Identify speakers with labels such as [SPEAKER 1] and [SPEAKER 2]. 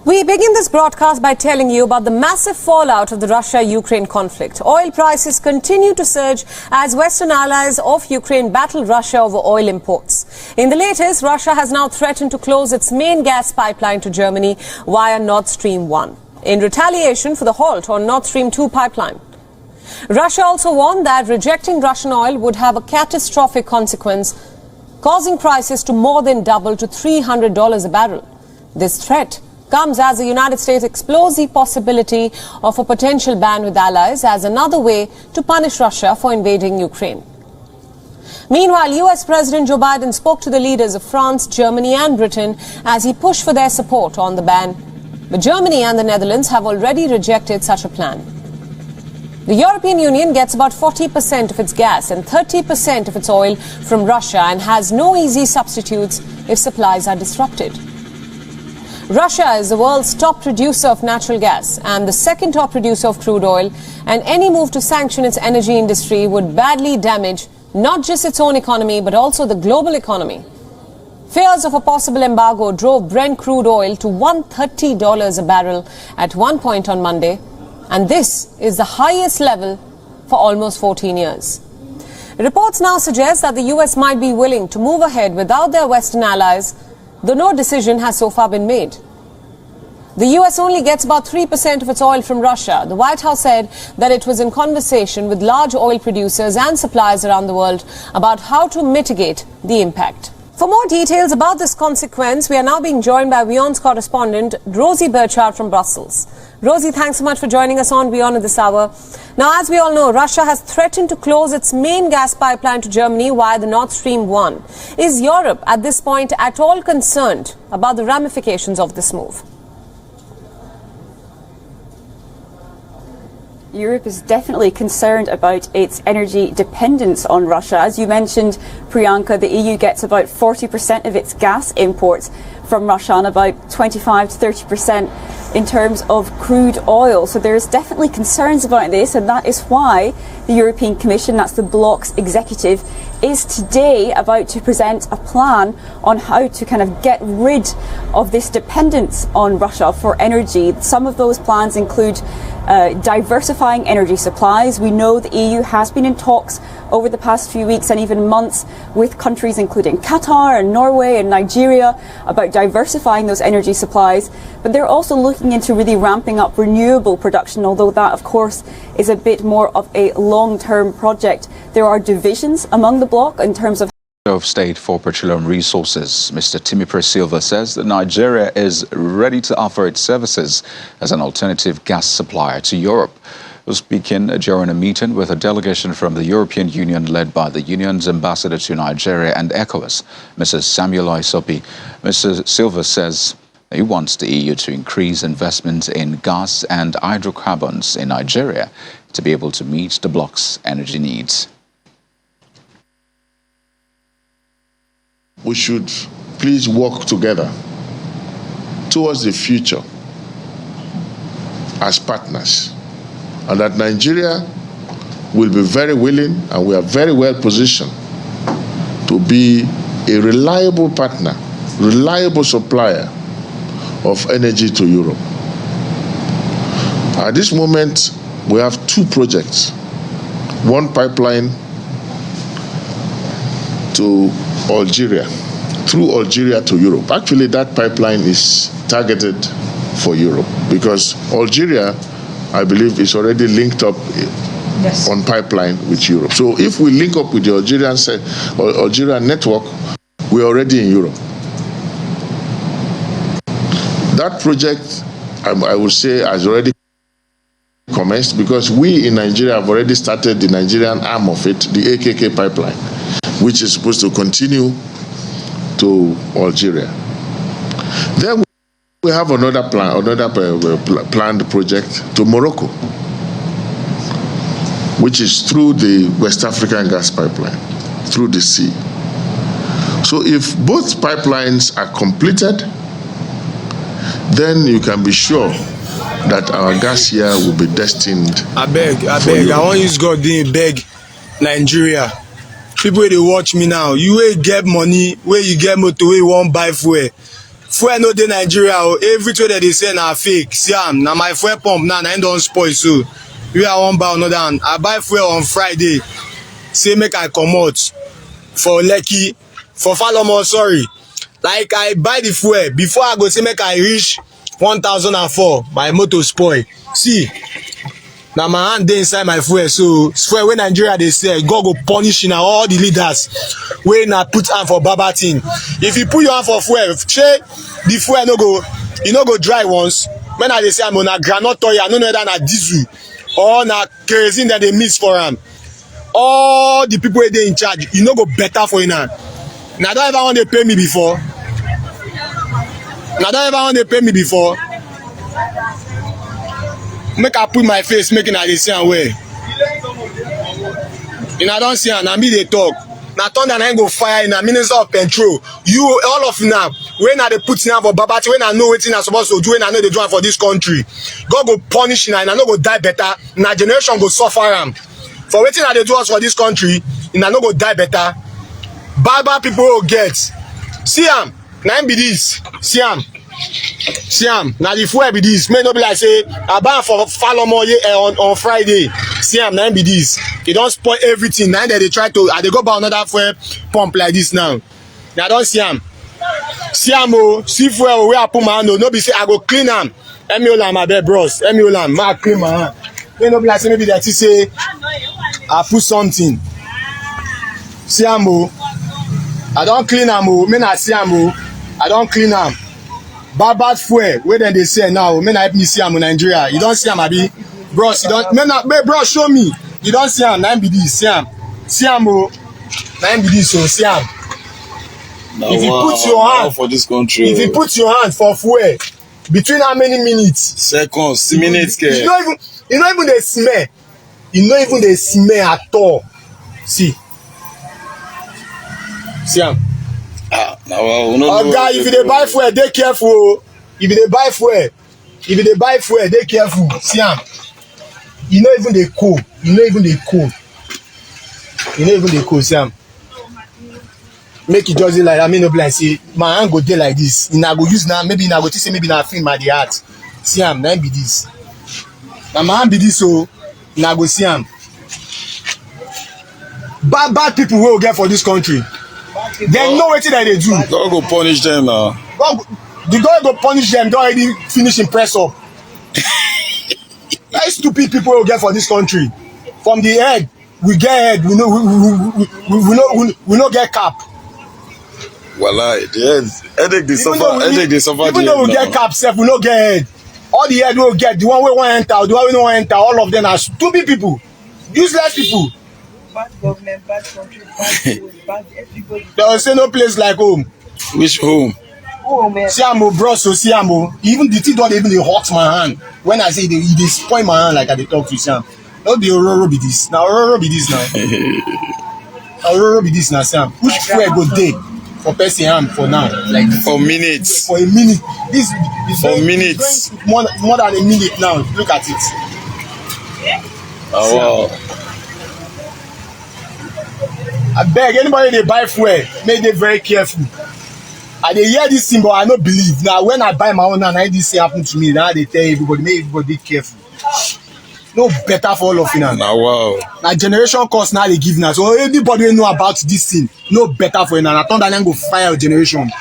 [SPEAKER 1] We begin this broadcast by telling you about the massive fallout of the Russia-Ukraine conflict. Oil prices continue to surge as Western allies of Ukraine battle Russia over oil imports. In the latest, Russia has now threatened to close its main gas pipeline to Germany via Nord Stream 1 in retaliation for the halt on Nord Stream 2 pipeline. Russia also warned that rejecting Russian oil would have a catastrophic consequence, causing prices to more than double to $300 a barrel. This threat comes as the United States explores the possibility of a potential ban with allies as another way to punish Russia for invading Ukraine. Meanwhile, US President Joe Biden spoke to the leaders of France, Germany and Britain as he pushed for their support on the ban. But Germany and the Netherlands have already rejected such a plan. The European Union gets about 40% of its gas and 30% of its oil from Russia and has no easy substitutes if supplies are disrupted. Russia is the world's top producer of natural gas and the second top producer of crude oil, and any move to sanction its energy industry would badly damage not just its own economy but also the global economy. Fears of a possible embargo drove Brent crude oil to $130 a barrel at one point on Monday, and this is the highest level for almost 14 years. Reports now suggest that the US might be willing to move ahead without their Western allies, though no decision has so far been made. The US only gets about 3% of its oil from Russia. The White House said that it was in conversation with large oil producers and suppliers around the world about how to mitigate the impact. For more details about this consequence, we are now being joined by WION's correspondent, Rosie Burchard from Brussels. Rosie, thanks so much for joining us on WION at this hour. Now, as we all know, Russia has threatened to close its main gas pipeline to Germany via the Nord Stream 1. Is Europe at this point at all concerned about the ramifications of this move?
[SPEAKER 2] Europe is definitely concerned about its energy dependence on Russia. As you mentioned, Priyanka, the EU gets about 40% of its gas imports from Russia and about 25 to 30% in terms of crude oil. So there's definitely concerns about this, and that is why the European Commission, that's the bloc's executive, is today about to present a plan on how to kind of get rid of this dependence on Russia for energy. Some of those plans include diversifying energy supplies. We know the EU has been in talks over the past few weeks and even months with countries including Qatar and Norway and Nigeria about diversifying those energy supplies. But they're also looking into really ramping up renewable production, although that, of course, is a bit more of a long-term project. There are divisions among the bloc in terms of
[SPEAKER 3] State for Petroleum Resources, Mr. Timipre Silva, says that Nigeria is ready to offer its services as an alternative gas supplier to Europe. He was speaking during a meeting with a delegation from the European Union led by the Union's ambassador to Nigeria and ECOWAS, Mrs. Samuel Isopi. Mr. Silva says he wants the EU to increase investment in gas and hydrocarbons in Nigeria to be able to meet the bloc's energy needs.
[SPEAKER 4] We should please work together towards the future as partners, and that Nigeria will be very willing, and we are very well positioned to be a reliable partner, reliable supplier of energy to Europe. At this moment, we have two projects. One pipeline to Algeria, through Algeria to Europe. Actually, that pipeline is targeted for Europe because Algeria, I believe, is already linked up on pipeline with Europe. So if we link up with the Algerian network, we're already in Europe. That project, I would say, has already commenced because we in Nigeria have already started the Nigerian arm of it, the AKK pipeline, which is supposed to continue to Algeria. Then we have another planned project to Morocco, which is through the West African gas pipeline, through the sea. So if both pipelines are completed, then you can be sure that our gas here will be destined. I beg,
[SPEAKER 5] I want you to go there, beg Nigeria. People they watch me now, you will get money where you get motor where you won't buy fuel. fuel no dey Nigeria o. Everything that they say na fake. See am, na my fuel pump now, na im don spoil so. We I wan buy another one. I buy fuel on Friday. Say make I comot for Lekki, for Falomo, sorry. Like I buy the fuel before I go say make I reach 1004. My motor spoil. See, na my hand dey inside my fuel, so fuel wey Nigeria dey sell, God go punish na all the leaders wey na put hand for baba thing. If you put your hand for fuel, shey the fuel no go dry once. When I dey say am na groundnut oil, I no know whether na diesel or na kerosene dem dey mix for am. All the people wey dey in charge, e no go better for una. Na don ever wan dey pay me before? Na don ever wan dey pay me before? Make I put my face, make una dey see am well. Una don see am, na me dey talk. Na thunder na im go fire una, minister of petrol. You all of una wey na dey put una for babati, wey na know wetin una suppose to do, wey na no dey do am for dis country. God go punish una, una no go die better. Una generation go suffer am. For wetin una dey do us for dis country, una no go die better. Bad people go get. See am, na im be dis. See am. See am, na the fuel be dis. Make no be like say I buy am for Falomo on Friday. See am, na im be dis. E don spoil everything. Na im dey try to, I dey go buy another fuel pump like this now. Na don see am. See am o, see fuel wey I put my hand o. No be say I go clean am. Let me hold am abeg bros. Let me hold am. Make I clean my hand. Make no be like say maybe that say I put something. See am o. I don clean am o. Make na see am o. I don clean am. Bad fuel wey dem dey sell now, make na help me see am in Nigeria. You don see am abi? Bros, you don make bros show me. You don see am, na im be dis. See am. See am o. Na im be dis o. See am. If you put your hand
[SPEAKER 6] for this country,
[SPEAKER 5] if you put your hand for fuel, between how many minutes?
[SPEAKER 6] seconds, minutes.
[SPEAKER 5] You no even dey smell. You no even dey smell at all. See. See am. Oga, if you dey buy fuel, dey careful o. If you dey buy fuel, dey careful. See am. E no even dey cold. E no even dey cold. See am. Make e just dey like that. Make no be like say my hand go dey like this. Una go use na, maybe una go think say maybe na film I dey act. See am, na im be this. Na my hand be this o. Una go see am. Bad people wey we get for this country. Dem know wetin dem dey do.
[SPEAKER 6] God go punish them now.
[SPEAKER 5] God go punish them. Don already finish im press up. Very stupid people wey we get for this country. From the head, we get head. We no get cap.
[SPEAKER 6] Wallahi, the headache dey suffer.
[SPEAKER 5] Even though we get cap sef, we no get head. All the head wey we get, the one wey wan enter, the one wey no wan enter, all of them are stupid people, useless people.
[SPEAKER 7] Bad government, bad country, bad people, bad everybody.
[SPEAKER 5] They will say no place like home.
[SPEAKER 6] Which home?
[SPEAKER 7] Oh man.
[SPEAKER 5] See am o, bros, so see am o. Even the thing don even dey hurt my hand. When I say e dey spoil my hand like I dey talk to see am. No be ororo be this. Na ororo be this now. Na ororo be this na see am. Which fuel go dey for person hand for now? Like
[SPEAKER 6] for minutes.
[SPEAKER 5] For a minute. This is
[SPEAKER 6] for minutes.
[SPEAKER 5] More than a minute now. Look at it.
[SPEAKER 6] Oh wow.
[SPEAKER 5] Abeg, anybody dey buy fuel, make dey very careful. I dey hear this thing, but I no believe. Now, when I buy my own, and this thing happen to me, now I dey tell everybody, make everybody dey careful. No better for all of you now.
[SPEAKER 6] Now, wow.
[SPEAKER 5] Na generation course now they give now. So anybody wey know about this thing, no better for you now. Na thunder dem go fire your generation.